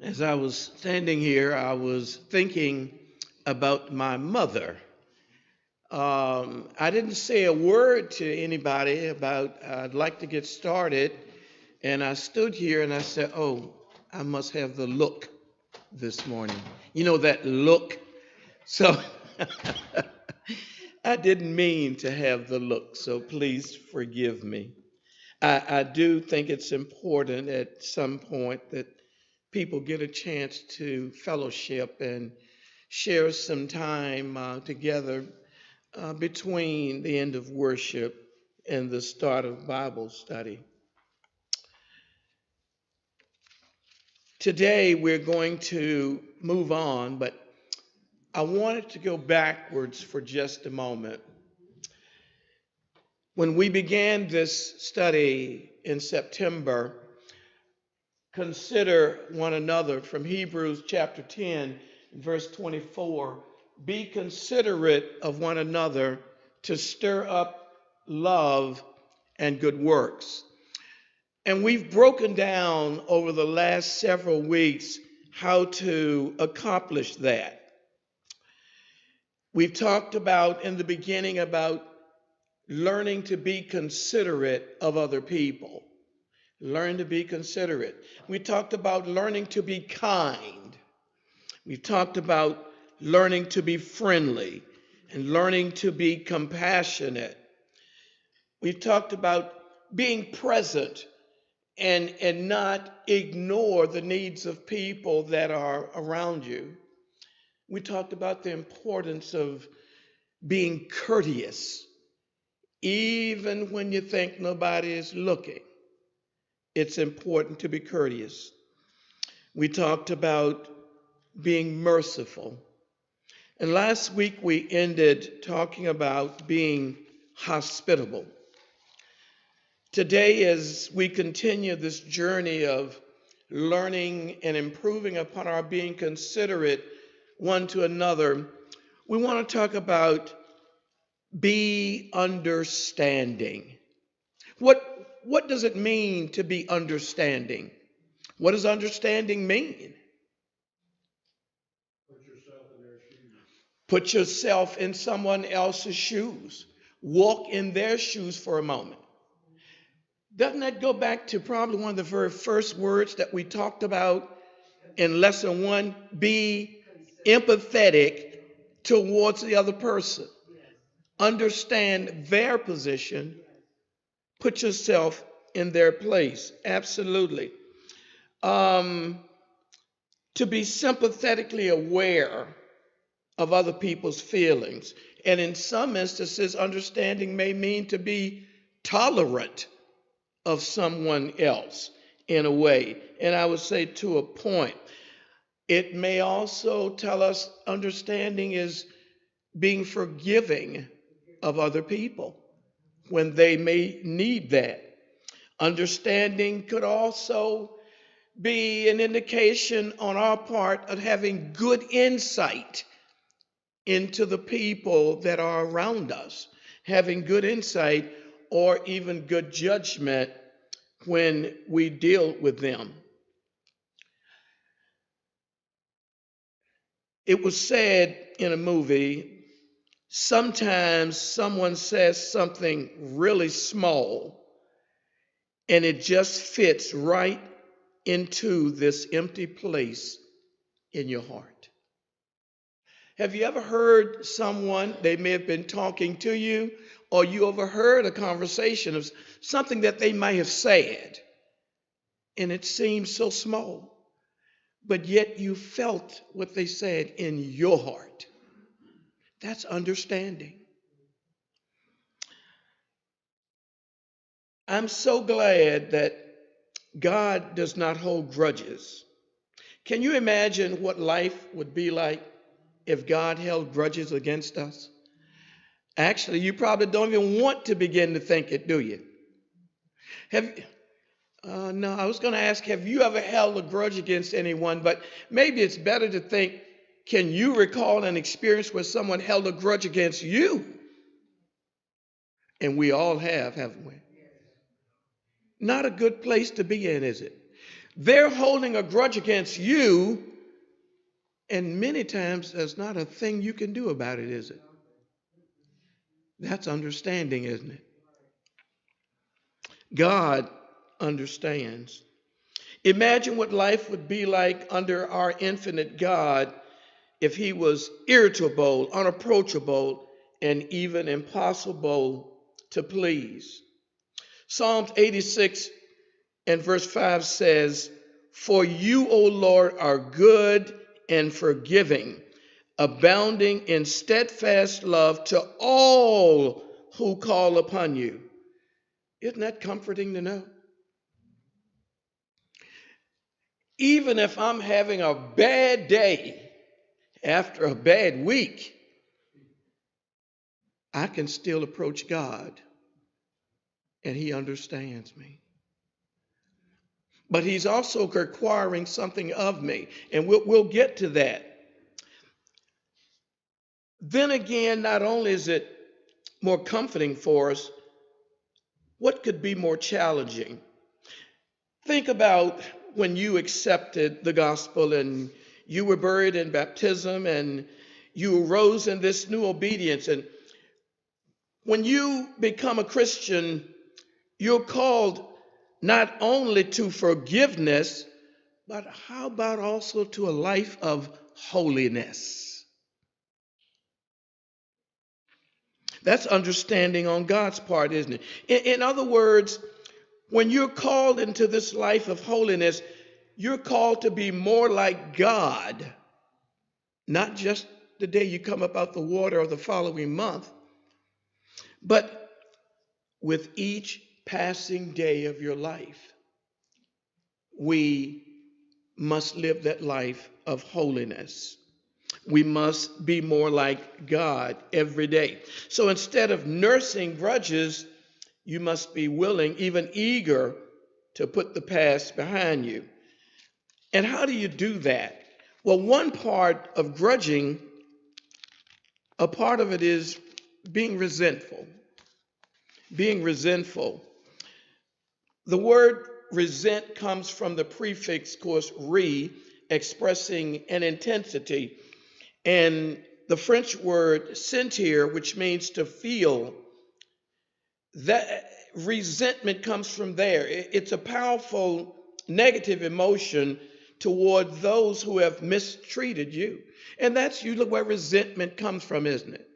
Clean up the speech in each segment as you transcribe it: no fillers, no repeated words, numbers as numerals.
As I was standing here, I was thinking about my mother. I didn't say a word to anybody about I'd like to get started, and I stood here and I said, "Oh, I must have the look this morning." You know that look? So I didn't mean to have the look, so please forgive me. I do think it's important at some point that people get a chance to fellowship and share some time together between the end of worship and the start of Bible study. Today we're going to move on, but I wanted to go backwards for just a moment. When we began this study in September, consider one another from Hebrews chapter 10, verse 24. Be considerate of one another to stir up love and good works. And we've broken down over the last several weeks how to accomplish that. We've talked about in the beginning about learning to be considerate of other people. Learn to be considerate. We talked about learning to be kind. We've talked about learning to be friendly and learning to be compassionate. We've talked about being present and not ignore the needs of people that are around you. We talked about the importance of being courteous, even when you think nobody is looking. It's important to be courteous. We talked about being merciful. And last week we ended talking about being hospitable. Today, as we continue this journey of learning and improving upon our being considerate one to another, we want to talk about be understanding. What does it mean to be understanding? What does understanding mean? Put yourself in someone else's shoes. Walk in their shoes for a moment. Doesn't that go back to probably one of the very first words that we talked about in lesson 1? Be empathetic towards the other person. Understand their position. Put yourself in their place. Absolutely. To be sympathetically aware of other people's feelings. And in some instances, understanding may mean to be tolerant of someone else in a way. And I would say to a point. It may also tell us understanding is being forgiving of other people when they may need that. Understanding could also be an indication on our part of having good insight into the people that are around us, having good insight or even good judgment when we deal with them. It was said in a movie, sometimes someone says something really small and it just fits right into this empty place in your heart. Have you ever heard someone, they may have been talking to you, or you overheard a conversation of something that they might have said, and it seems so small, but yet you felt what they said in your heart? That's understanding. I'm so glad that God does not hold grudges. Can you imagine what life would be like if God held grudges against us? Actually, you probably don't even want to begin to think it, do you? No, I was going to ask, have you ever held a grudge against anyone? But maybe it's better to think, can you recall an experience where someone held a grudge against you? And we all have, haven't we? Not a good place to be in, is it? They're holding a grudge against you, and many times there's not a thing you can do about it, is it? That's understanding, isn't it? God understands. Imagine what life would be like under our infinite God if he was irritable, unapproachable, and even impossible to please. Psalms 86 and verse 5 says, "For you, O Lord, are good and forgiving, abounding in steadfast love to all who call upon you." Isn't that comforting to know? Even if I'm having a bad day after a bad week, I can still approach God and he understands me. But he's also requiring something of me, and we'll get to that. Then again, not only is it more comforting for us, what could be more challenging? Think about when you accepted the gospel and you were buried in baptism and you arose in this new obedience. And when you become a Christian, you're called not only to forgiveness, but how about also to a life of holiness? That's understanding on God's part, isn't it? In other words, when you're called into this life of holiness, you're called to be more like God, not just the day you come up out the water or the following month, but with each passing day of your life, we must live that life of holiness. We must be more like God every day. So instead of nursing grudges, you must be willing, even eager, to put the past behind you. And how do you do that? Well, one part of grudging, a part of it is being resentful. Being resentful. The word resent comes from the prefix, of course, expressing an intensity. And the French word sentir, which means to feel, that resentment comes from there. It's a powerful negative emotion toward those who have mistreated you. And that's usually where resentment comes from, isn't it?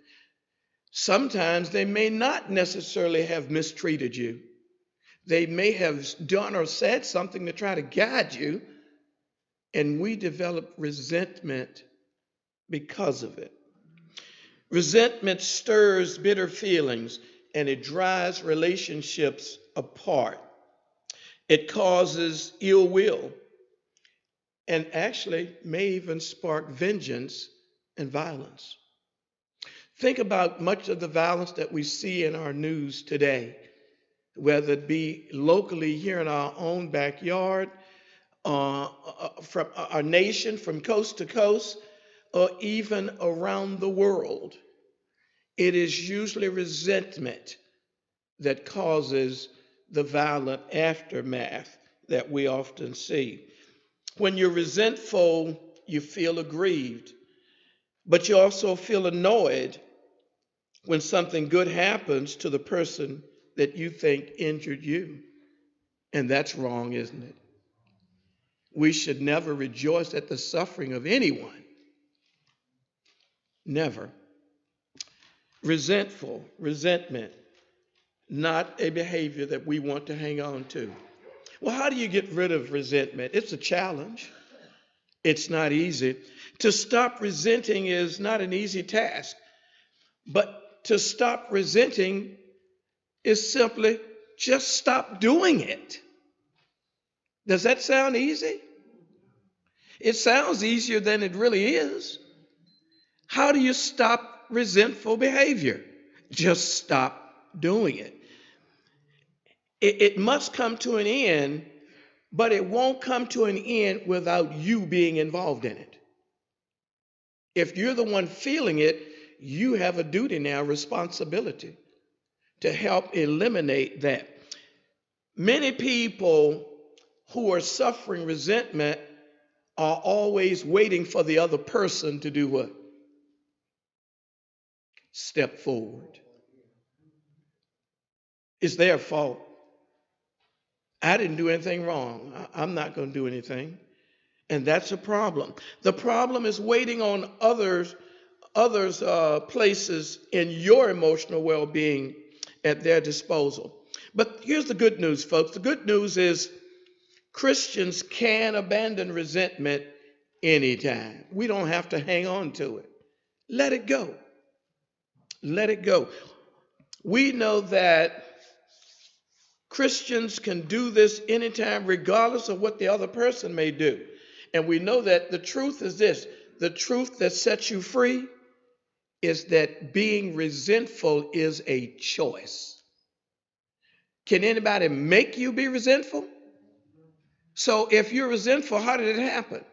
Sometimes they may not necessarily have mistreated you. They may have done or said something to try to guide you, and we develop resentment because of it. Resentment stirs bitter feelings, and it drives relationships apart. It causes ill will, and actually may even spark vengeance and violence. Think about much of the violence that we see in our news today, whether it be locally here in our own backyard, from our nation, from coast to coast, or even around the world. It is usually resentment that causes the violent aftermath that we often see. When you're resentful, you feel aggrieved, but you also feel annoyed when something good happens to the person that you think injured you. And that's wrong, isn't it? We should never rejoice at the suffering of anyone. Never. Resentment, not a behavior that we want to hang on to. Well, how do you get rid of resentment? It's a challenge. It's not easy. To stop resenting is not an easy task, but to stop resenting is simply just stop doing it. Does that sound easy? It sounds easier than it really is. How do you stop resentful behavior? Just stop doing it. It must come to an end, but it won't come to an end without you being involved in it. If you're the one feeling it, you have a duty now, responsibility, to help eliminate that. Many people who are suffering resentment are always waiting for the other person to do what? Step forward. It's their fault. I didn't do anything wrong. I'm not going to do anything. And that's a problem. The problem is waiting on others places in your emotional well-being at their disposal. But here's the good news, folks. The good news is Christians can abandon resentment anytime. We don't have to hang on to it. Let it go. Let it go. We know that Christians can do this anytime, regardless of what the other person may do. And we know that the truth is this: the truth that sets you free is that being resentful is a choice. Can anybody make you be resentful? So if you're resentful, how did it happen?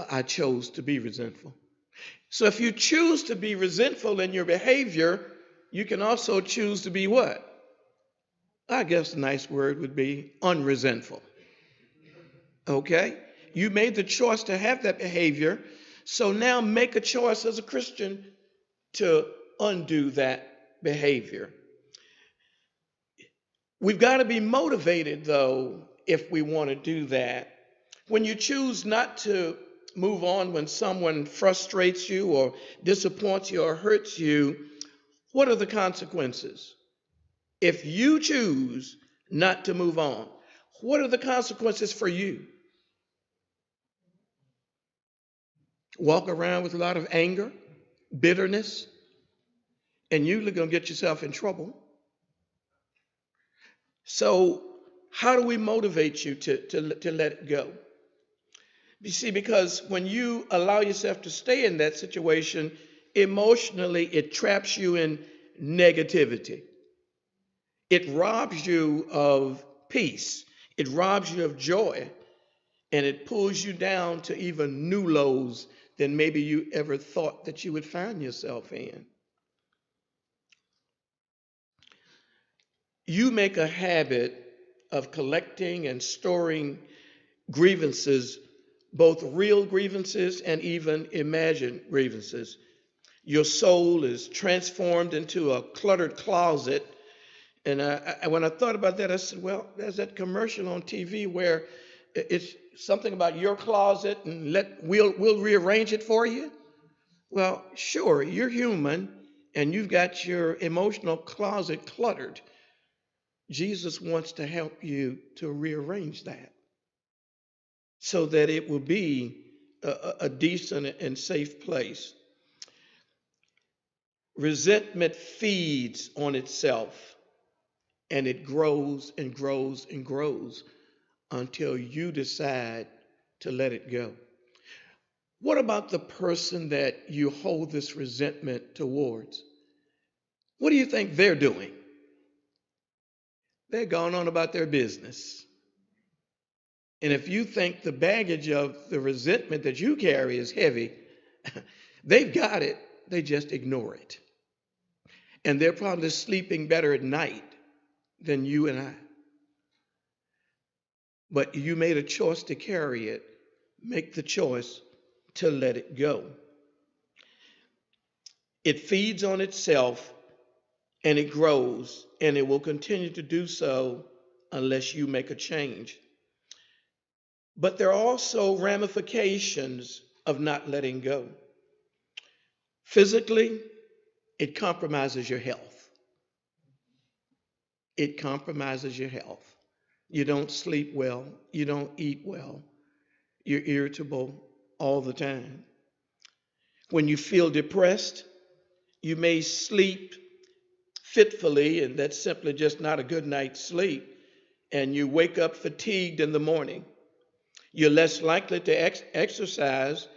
I chose to be resentful. So if you choose to be resentful in your behavior, you can also choose to be what? I guess a nice word would be unresentful. Okay? You made the choice to have that behavior, so now make a choice as a Christian to undo that behavior. We've got to be motivated, though, if we want to do that. When you choose not to move on when someone frustrates you or disappoints you or hurts you, what are the consequences? If you choose not to move on, what are the consequences for you? Walk around with a lot of anger, bitterness, and you're going to get yourself in trouble. So how do we motivate you to let it go? You see, because when you allow yourself to stay in that situation, emotionally, it traps you in negativity. It robs you of peace. It robs you of joy. And it pulls you down to even new lows than maybe you ever thought that you would find yourself in. You make a habit of collecting and storing grievances, both real grievances and even imagined grievances. Your soul is transformed into a cluttered closet. And when I thought about that, I said, well, there's that commercial on TV where it's something about your closet and we'll rearrange it for you. Well, sure, you're human and you've got your emotional closet cluttered. Jesus wants to help you to rearrange that so that it will be a decent and safe place. Resentment feeds on itself, and it grows and grows and grows until you decide to let it go. What about the person that you hold this resentment towards? What do you think they're doing? They're going on about their business. And if you think the baggage of the resentment that you carry is heavy, they've got it, they just ignore it. And they're probably sleeping better at night than you and I. But you made a choice to carry it. Make the choice to let it go. It feeds on itself and it grows, and it will continue to do so unless you make a change. But there are also ramifications of not letting go. Physically, it compromises your health. It compromises your health. You don't sleep well. You don't eat well. You're irritable all the time. When you feel depressed, you may sleep fitfully, and that's simply just not a good night's sleep, and you wake up fatigued in the morning. You're less likely to exercise,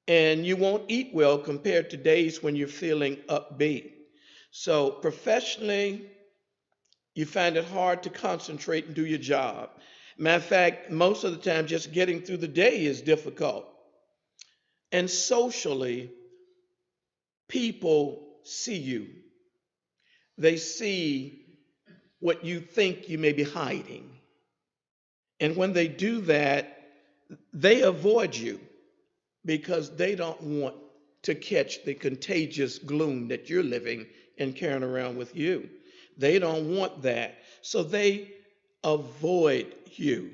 and you won't eat well compared to days when you're feeling upbeat. So professionally, you find it hard to concentrate and do your job. Matter of fact, most of the time, just getting through the day is difficult. And socially, people see you. They see what you think you may be hiding. And when they do that, they avoid you because they don't want to catch the contagious gloom that you're living and carrying around with you. They don't want that. So they avoid you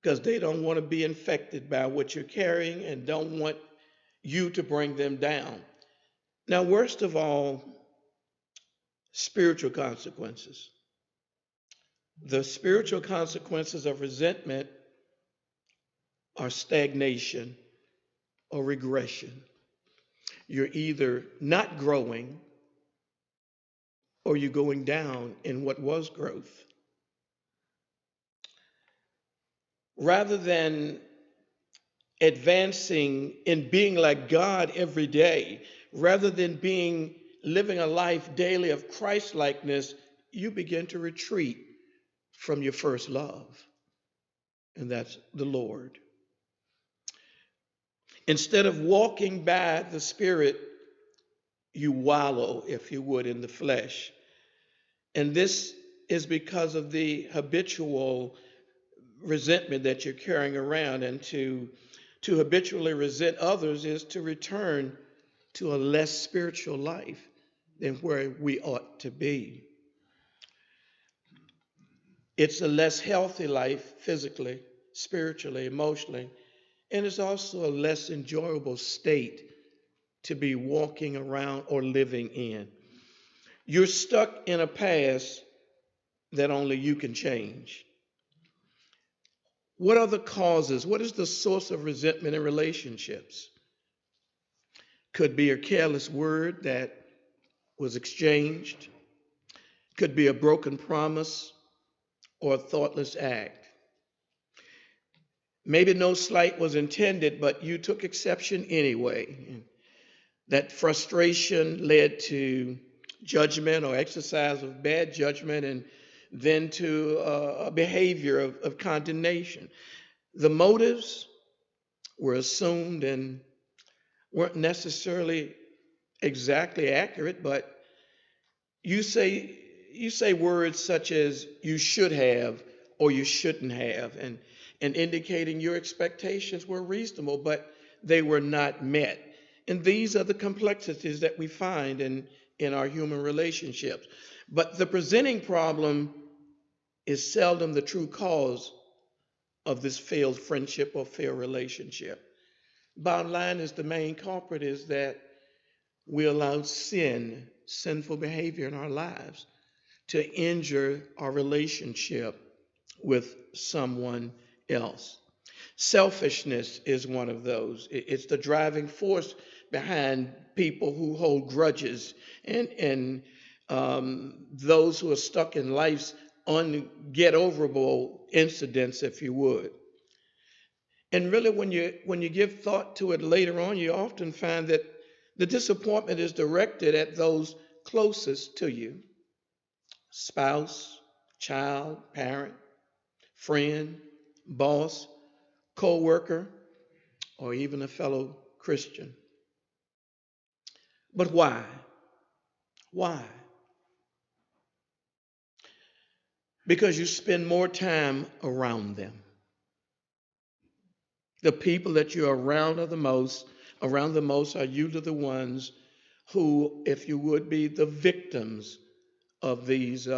because they don't want to be infected by what you're carrying and don't want you to bring them down. Now, worst of all, spiritual consequences. The spiritual consequences of resentment are stagnation or regression. You're either not growing or you're going down in what was growth. Rather than advancing in being like God every day, rather than living a life daily of Christ likeness, you begin to retreat from your first love, and that's the Lord. Instead of walking by the Spirit, you wallow, if you would, in the flesh. And this is because of the habitual resentment that you're carrying around. And to habitually resent others is to return to a less spiritual life than where we ought to be. It's a less healthy life physically, spiritually, emotionally, and it's also a less enjoyable state to be walking around or living in. You're stuck in a past that only you can change. What are the causes? What is the source of resentment in relationships? Could be a careless word that was exchanged, could be a broken promise or a thoughtless act. Maybe no slight was intended, but you took exception anyway. That frustration led to judgment or exercise of bad judgment, and then to a behavior of condemnation. The motives were assumed and weren't necessarily exactly accurate, but you say words such as you should have or you shouldn't have, and indicating your expectations were reasonable, but they were not met. And these are the complexities that we find in our human relationships. But the presenting problem is seldom the true cause of this failed friendship or failed relationship. Bottom line is the main culprit is that we allow sinful behavior in our lives to injure our relationship with someone else. Selfishness is one of those. It's the driving force behind people who hold grudges and those who are stuck in life's unget-overable incidents, if you would. And really, when you give thought to it later on, you often find that the disappointment is directed at those closest to you: spouse, child, parent, friend, boss, co-worker, or even a fellow Christian. But why? Why? Because you spend more time around them. The people that you're around the most are usually the ones who, if you would, be the victims of these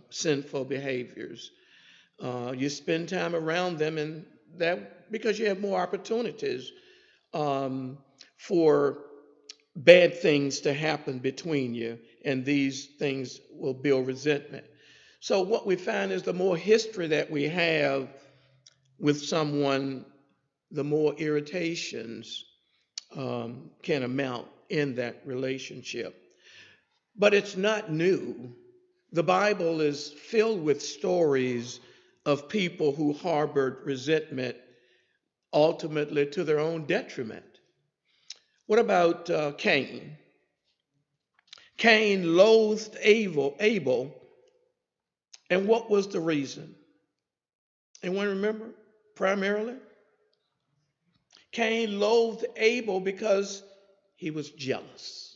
sinful behaviors. You spend time around them, and that because you have more opportunities for bad things to happen between you, and these things will build resentment. So what we find is the more history that we have with someone, the more irritations can amount in that relationship. But it's not new. The Bible is filled with stories of people who harbored resentment ultimately to their own detriment. What about Cain? Cain loathed Abel, and what was the reason? Anyone remember? Primarily, Cain loathed Abel because he was jealous.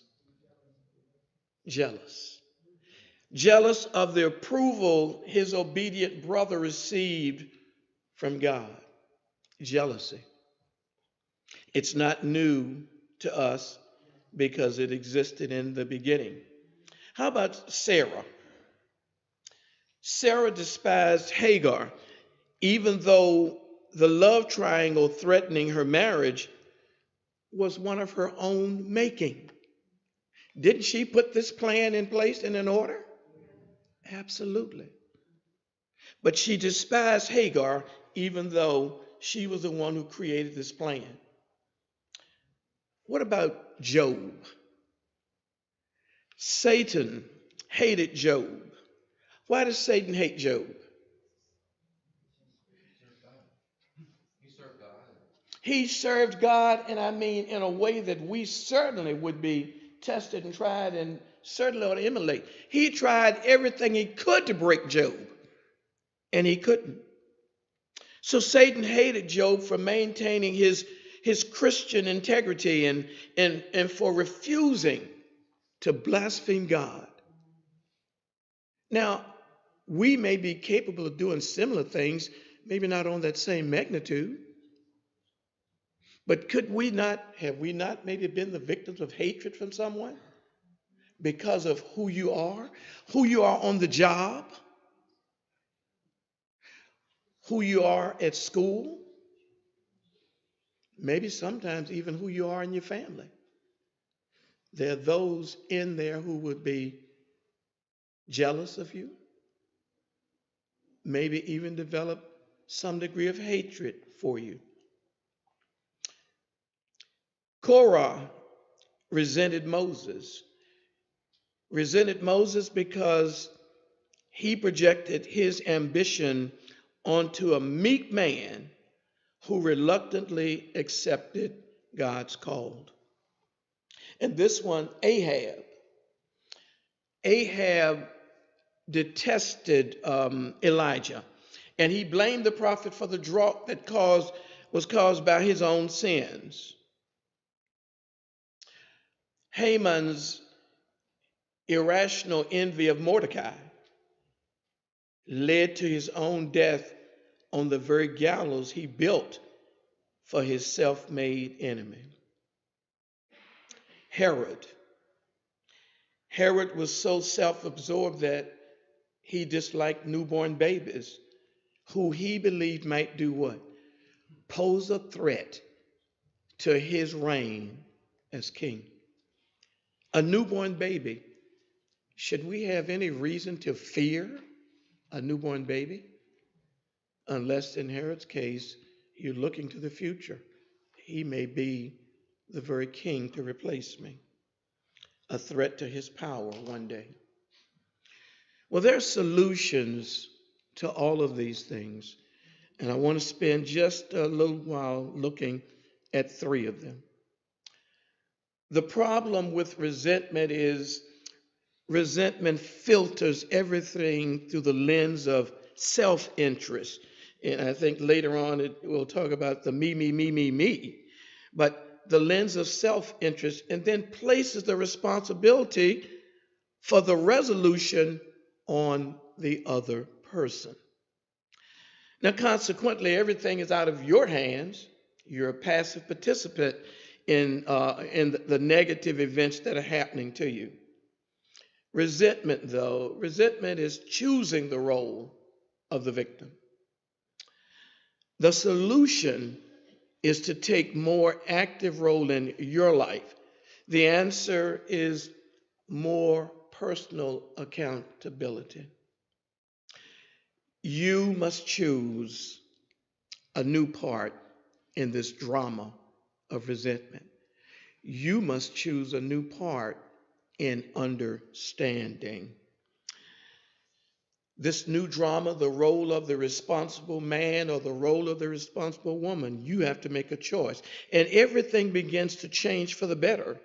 Jealous. Jealous of the approval his obedient brother received from God, jealousy. It's not new to us because it existed in the beginning. How about Sarah? Sarah despised Hagar, even though the love triangle threatening her marriage was one of her own making. Didn't she put this plan in place and in order? Absolutely. But she despised Hagar, even though she was the one who created this plan. What about Job? Satan hated Job. Why does Satan hate Job? He served God, and I mean in a way that we certainly would be tested and tried and certainly ought to emulate. He tried everything he could to break Job, and he couldn't. So Satan hated Job for maintaining his Christian integrity and for refusing to blaspheme God. Now, we may be capable of doing similar things, maybe not on that same magnitude, but have we not maybe been the victims of hatred from someone because of who you are on the job, who you are at school, maybe sometimes even who you are in your family? There are those in there who would be jealous of you, maybe even develop some degree of hatred for you. Korah resented Moses because he projected his ambition onto a meek man who reluctantly accepted God's call. And this one, Ahab detested Elijah, and he blamed the prophet for the drought that was caused by his own sins. Haman's irrational envy of Mordecai led to his own death on the very gallows he built for his self-made enemy. Herod was so self-absorbed that he disliked newborn babies who he believed might do what? Pose a threat to his reign as king. A newborn baby. Should we have any reason to fear a newborn baby? Unless in Herod's case, you're looking to the future. He may be the very king to replace me. A threat to his power one day. Well, there are solutions to all of these things, and I want to spend just a little while looking at three of them. The problem with resentment is resentment filters everything through the lens of self-interest. And I think later on we'll talk about the me. But the lens of self-interest, and then places the responsibility for the resolution on the other person. Now, consequently, everything is out of your hands. You're a passive participant in the negative events that are happening to you. Resentment is choosing the role of the victim. The solution is to take more active role in your life. The answer is more personal accountability. You must choose a new part in this drama of resentment. You must choose a new part in understanding. This new drama, the role of the responsible man or the role of the responsible woman, you have to make a choice. And everything begins to change for the better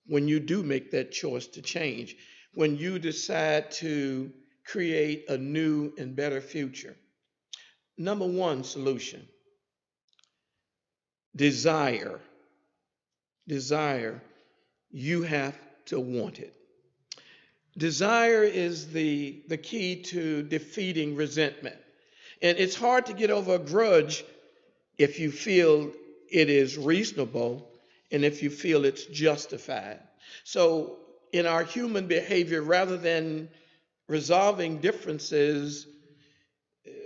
when you do make that choice to change, when you decide to create a new and better future. Number one solution, desire. Desire, you have to want it. Desire is the key to defeating resentment. And it's hard to get over a grudge if you feel it is reasonable and if you feel it's justified. So, in our human behavior, rather than resolving differences,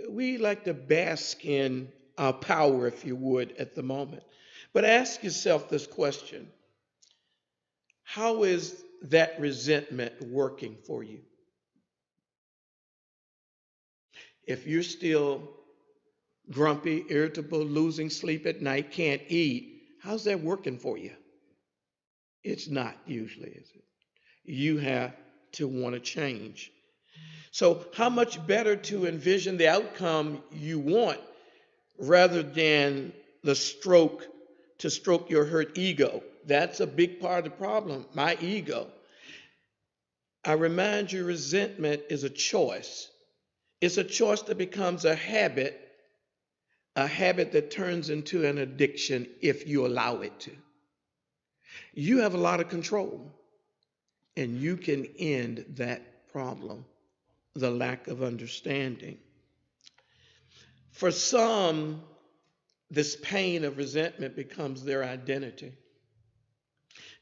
we like to bask in our power, if you would, at the moment. But ask yourself this question: how is that resentment working for you? If you're still grumpy, irritable, losing sleep at night, can't eat, how's that working for you? It's not usually, is it? You have to want to change. So, how much better to envision the outcome you want rather than the stroke your hurt ego? That's a big part of the problem, my ego. I remind you, resentment is a choice. It's a choice that becomes a habit that turns into an addiction if you allow it to. You have a lot of control, and you can end that problem, the lack of understanding. For some, this pain of resentment becomes their identity.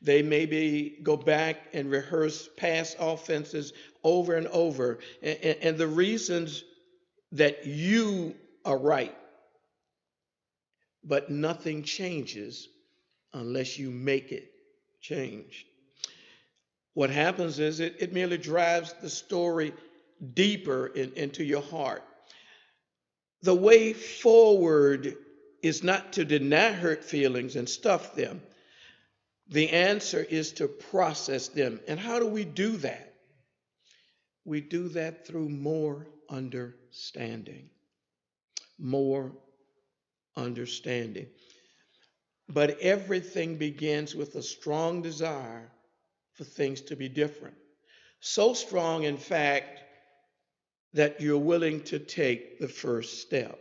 They maybe go back and rehearse past offenses over and over, and the reasons that you are right, but nothing changes unless you make it change. What happens is it merely drives the story deeper into your heart. The way forward is not to deny hurt feelings and stuff them. The answer is to process them. And how do we do that? We do that through more understanding. More understanding. But everything begins with a strong desire for things to be different. So strong, in fact, that you're willing to take the first step.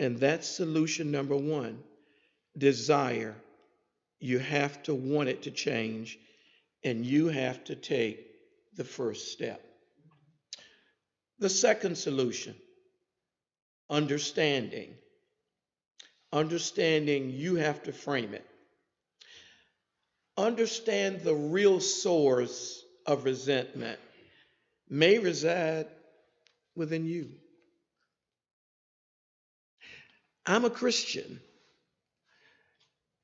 And that's solution number one: desire. You have to want it to change, and you have to take the first step. The second solution: understanding. Understanding, you have to frame it. Understand the real source of resentment may reside within you. I'm a Christian.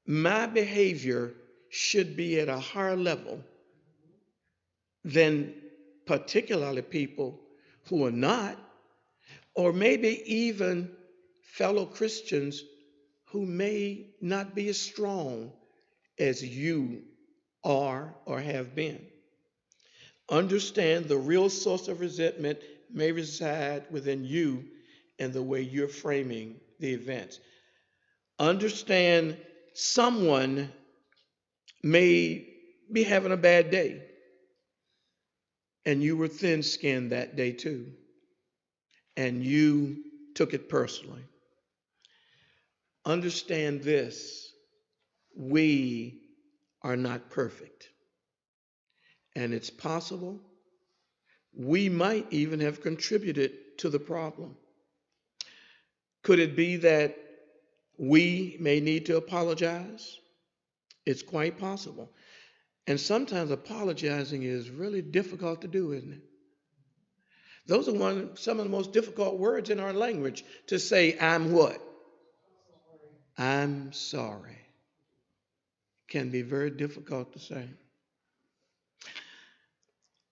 My behavior should be at a higher level than particularly people who are not, or maybe even fellow Christians who may not be as strong as you are or have been. Understand the real source of resentment may reside within you and the way you're framing the events. Understand someone may be having a bad day, and you were thin-skinned that day too, and you took it personally. Understand this: we are not perfect, and it's possible we might even have contributed to the problem. Could it be that we may need to apologize? It's quite possible. And sometimes apologizing is really difficult to do, isn't it? Those are some of the most difficult words in our language, to say, I'm what? I'm sorry. Can be very difficult to say.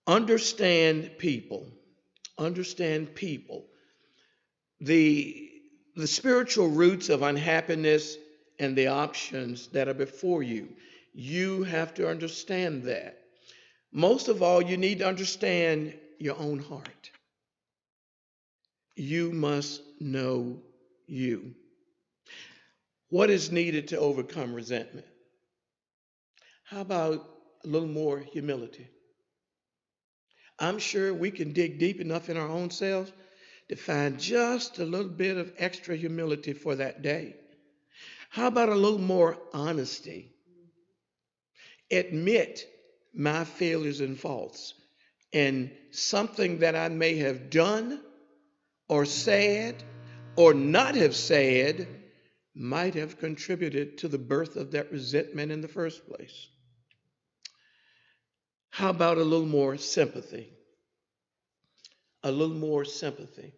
Understand people. Understand people. The spiritual roots of unhappiness and the options that are before you. You have to understand that. Most of all, you need to understand your own heart. You must know you. What is needed to overcome resentment? How about a little more humility? I'm sure we can dig deep enough in our own selves to find just a little bit of extra humility for that day. How about a little more honesty? Admit my failures and faults, and something that I may have done or said or not have said might have contributed to the birth of that resentment in the first place. How about a little more sympathy? A little more sympathy.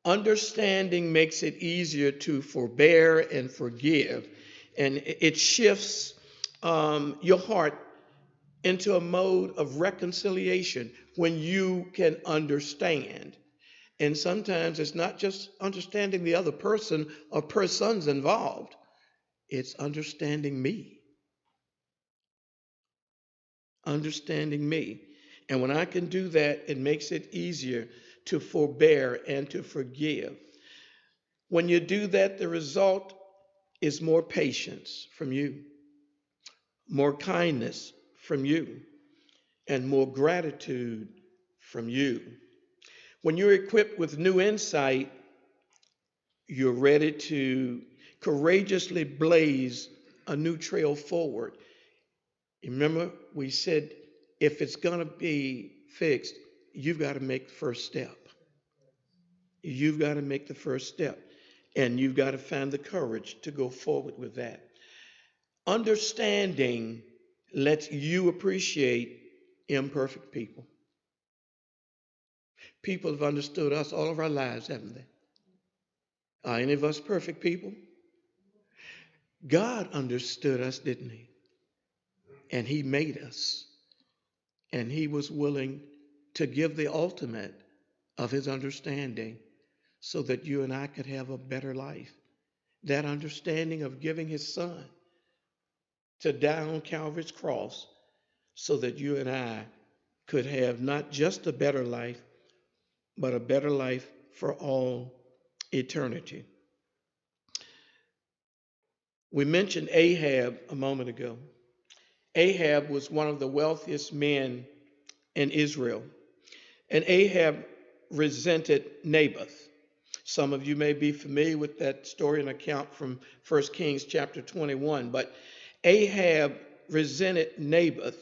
Understanding makes it easier to forbear and forgive, and it shifts your heart into a mode of reconciliation when you can understand. And sometimes it's not just understanding the other person or persons involved, it's understanding me. Understanding me. And when I can do that, it makes it easier to forbear and to forgive. When you do that, the result is more patience from you, more kindness from you, and more gratitude from you. When you're equipped with new insight, you're ready to courageously blaze a new trail forward. Remember, we said if it's going to be fixed, you've got to make the first step. You've got to make the first step, and you've got to find the courage to go forward with that. Understanding lets you appreciate imperfect people. People have understood us all of our lives, haven't they? Are any of us perfect people? God understood us, didn't he? And he made us. And he was willing to give the ultimate of his understanding so that you and I could have a better life. That understanding of giving his son to die on Calvary's cross so that you and I could have not just a better life, but a better life for all eternity. We mentioned Ahab a moment ago. Ahab was one of the wealthiest men in Israel, and Ahab resented Naboth. Some of you may be familiar with that story and account from 1 Kings chapter 21, but Ahab resented Naboth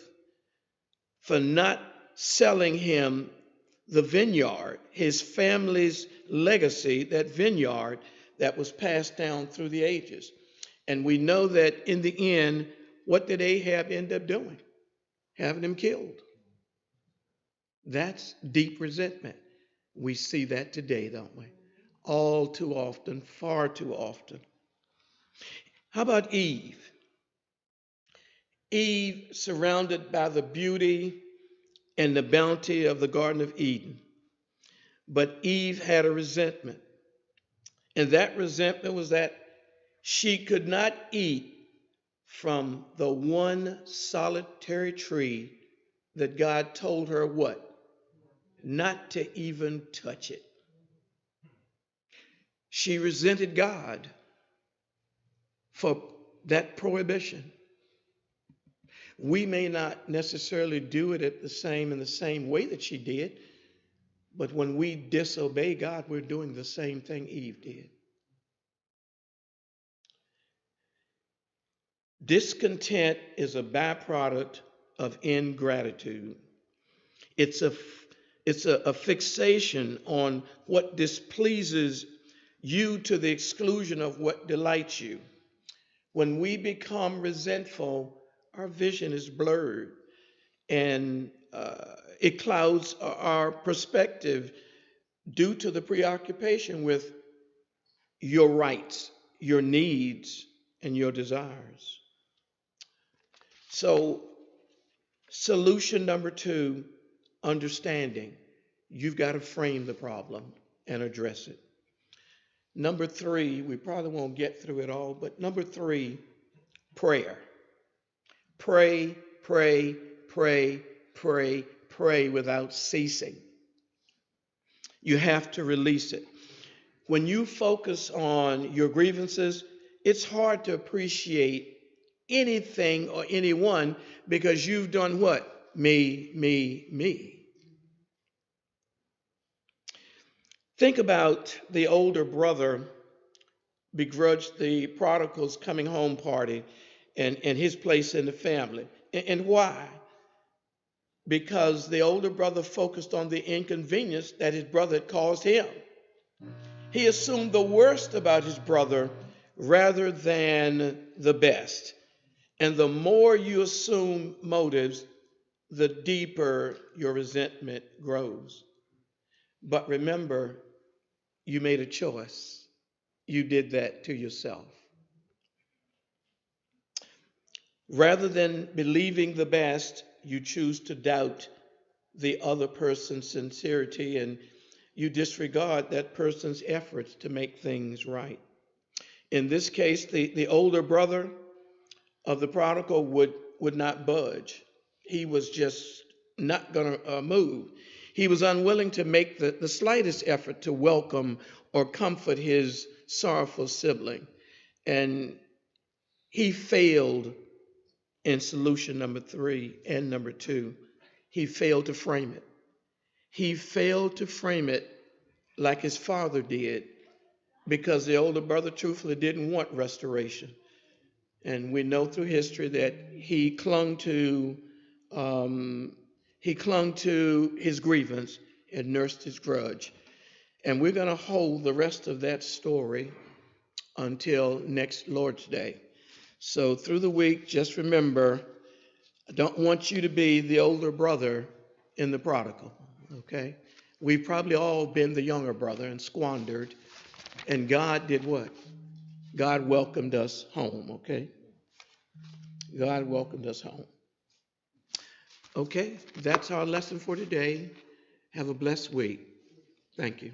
for not selling him the vineyard, his family's legacy, that vineyard that was passed down through the ages. And we know that in the end, what did Ahab end up doing? Having him killed. That's deep resentment. We see that today, don't we? All too often, far too often. How about Eve? Eve, surrounded by the beauty and the bounty of the Garden of Eden. But Eve had a resentment. And that resentment was that she could not eat from the one solitary tree that God told her what? Not to even touch it. She resented God for that prohibition. We may not necessarily do it in the same way that she did, but when we disobey God, we're doing the same thing Eve did. Discontent is a byproduct of ingratitude. It's a fixation on what displeases you to the exclusion of what delights you. When we become resentful, our vision is blurred, and it clouds our perspective due to the preoccupation with your rights, your needs, and your desires. So, solution number 2, understanding. You've got to frame the problem and address it. Number 3, we probably won't get through it all, but number 3, prayer. Pray, pray, pray, pray, pray without ceasing. You have to release it. When you focus on your grievances, it's hard to appreciate anything or anyone because you've done what? Me, me, me. Think about the older brother begrudged the prodigal's coming home party and his place in the family. And why? Because the older brother focused on the inconvenience that his brother had caused him. He assumed the worst about his brother rather than the best. And the more you assume motives, the deeper your resentment grows. But remember, you made a choice. You did that to yourself. Rather than believing the best, you choose to doubt the other person's sincerity and you disregard that person's efforts to make things right. In this case, the older brother of the prodigal would not budge. He was just not going to move. He was unwilling to make the slightest effort to welcome or comfort his sorrowful sibling. And he failed in solution number 3 and number 2. He failed to frame it. He failed to frame it like his father did because the older brother truthfully didn't want restoration. And we know through history that he clung to his grievance and nursed his grudge. And we're going to hold the rest of that story until next Lord's Day. So through the week, just remember, I don't want you to be the older brother in the prodigal, okay? We've probably all been the younger brother and squandered. And God did what? God welcomed us home, okay? God welcomed us home. Okay, that's our lesson for today. Have a blessed week. Thank you.